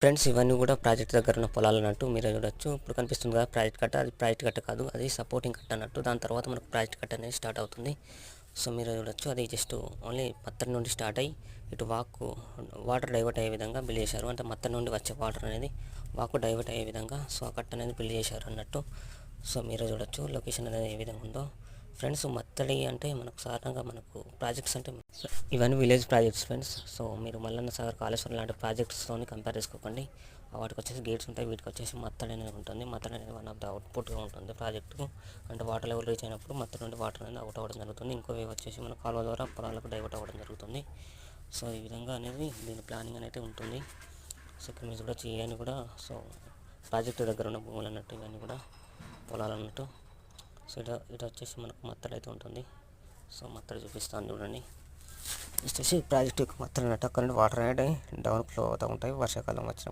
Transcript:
Friends ఇవన్నీ కూడా project దగ్గర ఉన్న పొలాలు అన్నట్టు మీరు చూడొచ్చు. ఇప్పుడు కనిపిస్తుంది కదా ప్రాజెక్ట్ కట్ట, అది ప్రాజెక్ట్ కట్ట కాదు, అది సపోర్టింగ్ కట్ట అన్నట్టు. దాని తర్వాత మనకు ప్రాజెక్ట్ కట్ట అనేది స్టార్ట్ అవుతుంది. సో మీరు చూడొచ్చు, అది జస్ట్ ఓన్లీ మత్తడి నుండి స్టార్ట్ అయ్యి ఇటు వాటర్ డైవర్ట్ అయ్యే విధంగా బిల్డ్ చేశారు. అంటే మత్తడి నుండి వచ్చే వాటర్ అనేది వాకు డైవర్ట్ అయ్యే విధంగా సో ఆ కట్ట అనేది బిల్డ్ చేశారు అన్నట్టు. సో మీరు చూడొచ్చు లొకేషన్ అనేది ఏ విధంగా ఉందో. ఫ్రెండ్స్ మత్తడి అంటే మనకు సాధారణంగా మనకు ప్రాజెక్ట్స్ అంటే ఇవన్నీ విలేజ్ ప్రాజెక్ట్స్ ఫ్రెండ్స్. సో మీరు మల్లన్న సాగర్, కాళేశ్వరం లాంటి ప్రాజెక్ట్స్తోని కంపేర్ చేసుకోకండి. వాటికి వచ్చేసి గేట్స్ ఉంటాయి, వీటికి వచ్చేసి మత్తడి అనేది ఉంటుంది. మత్తడి అనేది వన్ ఆఫ్ ద అవుట్పుట్గా ఉంటుంది ప్రాజెక్టుకు. అంటే వాటర్ లెవెల్ రీచ్ అయినప్పుడు మత్తడి నుండి వాటర్ అనేది అవుట్ అవ్వడం జరుగుతుంది. ఇంకో వేవ్ వచ్చేసి మన కాలువ ద్వారా పొలాలకు డైవర్ట్ అవ్వడం జరుగుతుంది. సో ఈ విధంగా అనేది దీని ప్లానింగ్ అనేది ఉంటుంది. సో ఇక్కడ మీరు చూడొచ్చు, ఇవన్నీ కూడా సో ప్రాజెక్టు దగ్గర ఉన్న భూములు అన్నట్టు, ఇవన్నీ కూడా పొలాలు అన్నట్టు. సో ఇటు వచ్చేసి మనకు మత్తడి అయితే ఉంటుంది. సో మత్తడి చూపిస్తాను చూడండి. వచ్చేసి ప్రాజెక్ట్ యొక్క మత్తడి అన్నట్టు. అక్కడ నుండి వాటర్ అనేది డౌన్ ఫ్లో అవుతూ ఉంటాయి వర్షాకాలం వచ్చినప్పుడు.